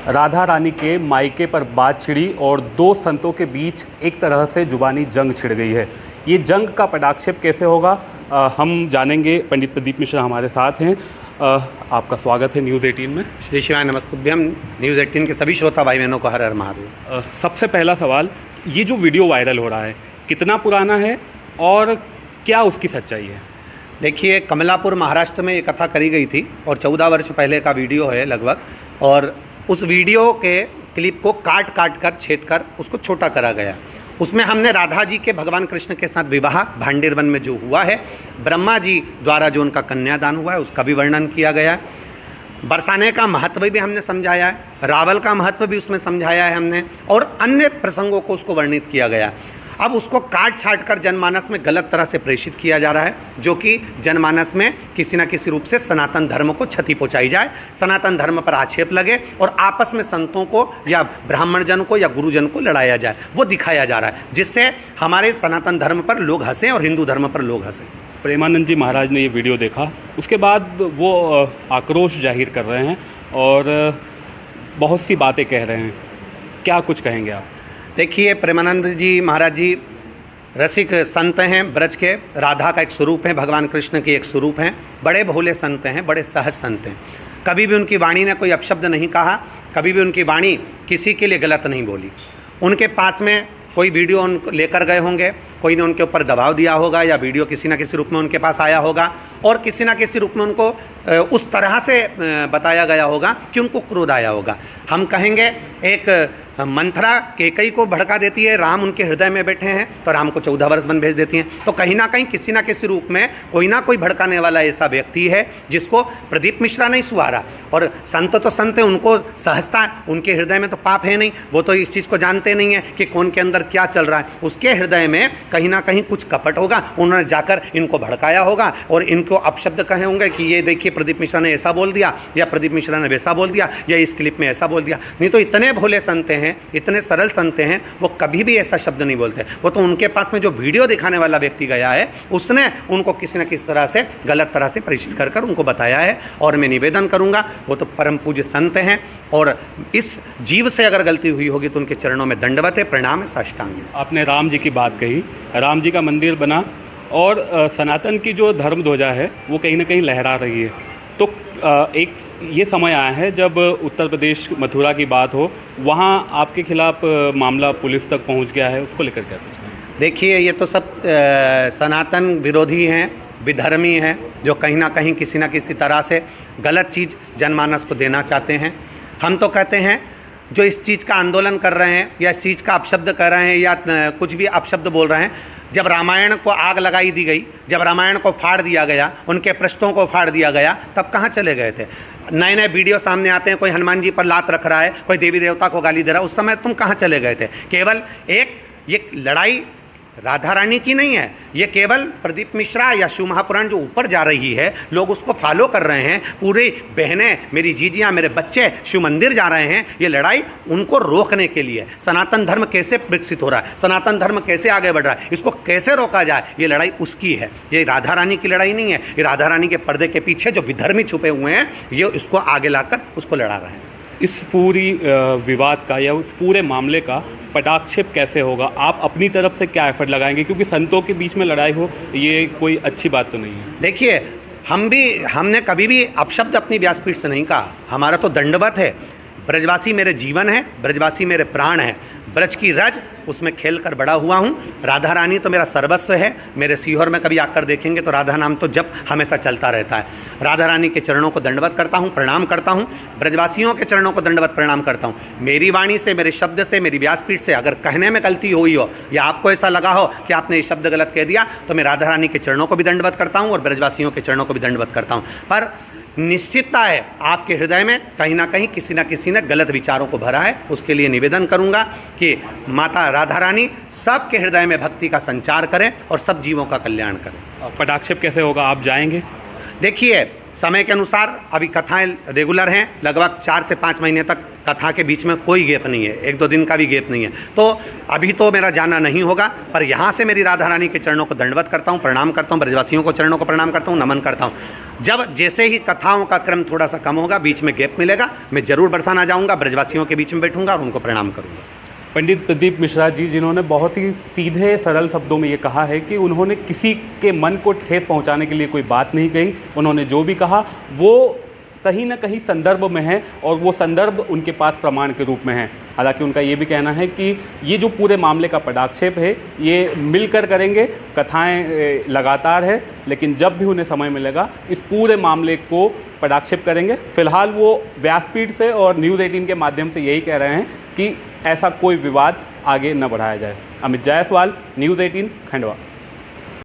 राधा रानी के मायके पर बात छिड़ी और दो संतों के बीच एक तरह से जुबानी जंग छिड़ गई है। ये जंग का पटाक्षेप कैसे होगा हम जानेंगे। पंडित प्रदीप मिश्रा हमारे साथ हैं। आपका स्वागत है न्यूज़ 18 में। श्री शिवाय नमस्तुभ्यम। न्यूज़ 18 के सभी श्रोता भाई बहनों को हर हर महादेव। सबसे पहला सवाल, ये जो वीडियो वायरल हो रहा है कितना पुराना है और क्या उसकी सच्चाई है? देखिए, कमलापुर महाराष्ट्र में ये कथा करी गई थी और 14 वर्ष पहले का वीडियो है लगभग, और उस वीडियो के क्लिप को काट काट कर छेद कर उसको छोटा करा गया। उसमें हमने राधा जी के भगवान कृष्ण के साथ विवाह भांडेर वन में जो हुआ है, ब्रह्मा जी द्वारा जो उनका कन्यादान हुआ है उसका भी वर्णन किया गया है। बरसाने का महत्व भी हमने समझाया है, रावल का महत्व भी उसमें समझाया है हमने, और अन्य प्रसंगों को उसको वर्णित किया गया है। अब उसको काट छाट कर जनमानस में गलत तरह से प्रेषित किया जा रहा है, जो कि जनमानस में किसी न किसी रूप से सनातन धर्म को क्षति पहुंचाई जाए, सनातन धर्म पर आक्षेप लगे और आपस में संतों को या ब्राह्मण जन को या गुरुजन को लड़ाया जाए, वो दिखाया जा रहा है, जिससे हमारे सनातन धर्म पर लोग हंसें और हिंदू धर्म पर लोग हंसें। प्रेमानंद जी महाराज ने ये वीडियो देखा, उसके बाद वो आक्रोश जाहिर कर रहे हैं और बहुत सी बातें कह रहे हैं, क्या कुछ कहेंगे आप? देखिए, प्रेमानंद जी महाराज जी रसिक संत हैं ब्रज के, राधा का एक स्वरूप है, भगवान कृष्ण की एक स्वरूप हैं, बड़े भोले संत हैं, बड़े सहज संत हैं। कभी भी उनकी वाणी ने कोई अपशब्द नहीं कहा, कभी भी उनकी वाणी किसी के लिए गलत नहीं बोली। उनके पास में कोई वीडियो उनको लेकर गए होंगे, कोई ने उनके ऊपर दबाव दिया होगा, या वीडियो किसी न किसी रूप में उनके पास आया होगा और किसी न किसी रूप में उनको उस तरह से बताया गया होगा कि उनको क्रोध आया होगा। हम कहेंगे एक मंथरा केकई को भड़का देती है, राम उनके हृदय में बैठे हैं तो राम को 14 वर्ष वन भेज देती हैं। तो कहीं ना कहीं किसी ना किसी रूप में कोई ना कोई भड़काने वाला ऐसा व्यक्ति है जिसको प्रदीप मिश्रा नहीं सुहारा। और संत तो संत है, उनको सहजता, उनके हृदय में तो पाप है नहीं, वो तो इस चीज़ को जानते नहीं है कि कौन के अंदर क्या चल रहा है। उसके हृदय में कहीं ना कहीं कुछ कपट होगा, उन्होंने जाकर इनको भड़काया होगा और इनको अपशब्द कहे होंगे कि ये देखिए प्रदीप मिश्रा ने ऐसा बोल दिया, या प्रदीप मिश्रा ने वैसा बोल दिया, या इस क्लिप में ऐसा बोल दिया। नहीं तो इतने भोले संत हैं, इतने सरल संत हैं, वो कभी भी ऐसा शब्द नहीं बोलते। वो तो उनके पास में जो वीडियो दिखाने वाला व्यक्ति गया है उसने उनको किसी न किसी तरह से गलत तरह से प्रेषित कर उनको बताया है। और मैं निवेदन करूंगा, वो तो परम पूज्य संत हैं और इस जीव से अगर गलती हुई होगी तो उनके चरणों में दंडवत है, प्रणाम है, साष्टांग है। आपने राम जी की बात कही, राम जी का मंदिर बना और सनातन की जो धर्म ध्वजा है वो कहीं ना कहीं लहरा रही है। तो एक ये समय आया है जब उत्तर प्रदेश मथुरा की बात हो, वहाँ आपके खिलाफ मामला पुलिस तक पहुँच गया है, उसको लेकर क्या कुछ? देखिए, ये तो सब सनातन विरोधी हैं, विधर्मी हैं, जो कहीं ना कहीं किसी न किसी तरह से गलत चीज़ जनमानस को देना चाहते हैं। हम तो कहते हैं जो इस चीज़ का आंदोलन कर रहे हैं या इस चीज़ का अपशब्द कर रहे हैं या कुछ भी अपशब्द बोल रहे हैं, जब रामायण को आग लगाई दी गई, जब रामायण को फाड़ दिया गया, उनके पृष्ठों को फाड़ दिया गया, तब कहाँ चले गए थे? नए नए वीडियो सामने आते हैं, कोई हनुमान जी पर लात रख रहा है, कोई देवी देवता को गाली दे रहा है, उस समय तुम कहाँ चले गए थे? केवल एक ये लड़ाई राधा रानी की नहीं है, ये केवल प्रदीप मिश्रा या शिव महापुराण जो ऊपर जा रही है, लोग उसको फॉलो कर रहे हैं। पूरे बहनें, मेरी जीजियाँ, मेरे बच्चे शिव मंदिर जा रहे हैं। ये लड़ाई उनको रोकने के लिए, सनातन धर्म कैसे विकसित हो रहा है, सनातन धर्म कैसे आगे बढ़ रहा है, इसको कैसे रोका जाए, ये लड़ाई उसकी है। ये राधा रानी की लड़ाई नहीं है। ये राधा रानी के पर्दे के पीछे जो विधर्मी छुपे हुए हैं, ये इसको आगे लाकर उसको लड़ा रहे हैं। इस पूरी विवाद का या उस पूरे मामले का पटाक्षेप कैसे होगा? आप अपनी तरफ से क्या एफर्ट लगाएंगे? क्योंकि संतों के बीच में लड़ाई हो, ये कोई अच्छी बात तो नहीं है। देखिए, हमने कभी भी अपशब्द अपनी व्यासपीठ से नहीं कहा। हमारा तो दंडवत है। ब्रजवासी मेरे जीवन है, ब्रजवासी मेरे प्राण है, ब्रज की रज, उसमें खेल कर बड़ा हुआ हूँ। राधा रानी तो मेरा सर्वस्व है। मेरे सीहोर में कभी आकर देखेंगे तो राधा नाम तो जब हमेशा चलता रहता है। राधा रानी के चरणों को दंडवत करता हूँ, प्रणाम करता हूँ। ब्रजवासियों के चरणों को दंडवत प्रणाम करता हूँ। मेरी वाणी से, मेरे शब्द से, मेरी व्यासपीठ से अगर कहने में गलती हुई हो या आपको ऐसा लगा हो कि आपने ये शब्द गलत कह दिया, तो मैं राधा रानी के चरणों को भी दंडवत करता हूँ और ब्रजवासियों के चरणों को भी दंडवत करता हूँ। पर निश्चितता है आपके हृदय में कहीं ना कहीं किसी न किसी ने गलत विचारों को भरा है। उसके लिए निवेदन करूंगा कि माता राधा रानी सबके हृदय में भक्ति का संचार करें और सब जीवों का कल्याण करें। पटाक्षेप कैसे होगा? आप जाएंगे? देखिए, समय के अनुसार अभी कथाएं रेगुलर हैं, लगभग 4 से 5 महीने तक कथा के बीच में कोई गैप नहीं है, 1-2 दिन का भी गैप नहीं है। तो अभी तो मेरा जाना नहीं होगा, पर यहाँ से मेरी राधा रानी के चरणों को दंडवत करता हूँ, प्रणाम करता हूँ, ब्रजवासियों को चरणों को प्रणाम करता हूँ, नमन करता हूँ। जब जैसे ही कथाओं का क्रम थोड़ा सा कम होगा, बीच में गैप मिलेगा, मैं जरूर बरसाना जाऊँगा, ब्रजवासियों के बीच में बैठूंगा और उनको प्रणाम करूँगा। पंडित प्रदीप मिश्रा जी, जिन्होंने बहुत ही सीधे सरल शब्दों में ये कहा है कि उन्होंने किसी के मन को ठेस पहुंचाने के लिए कोई बात नहीं कही। उन्होंने जो भी कहा वो कहीं ना कहीं संदर्भ में है और वो संदर्भ उनके पास प्रमाण के रूप में है। हालांकि उनका ये भी कहना है कि ये जो पूरे मामले का पटाक्षेप है ये मिलकर करेंगे, कथाएं लगातार है, लेकिन जब भी उन्हें समय मिलेगा इस पूरे मामले को पटाक्षेप करेंगे। फिलहाल वो व्यासपीठ से और न्यूज़ 18 के माध्यम से यही कह रहे हैं कि ऐसा कोई विवाद आगे न बढ़ाया जाए। अमित जायसवाल, न्यूज़ 18, खंडवा।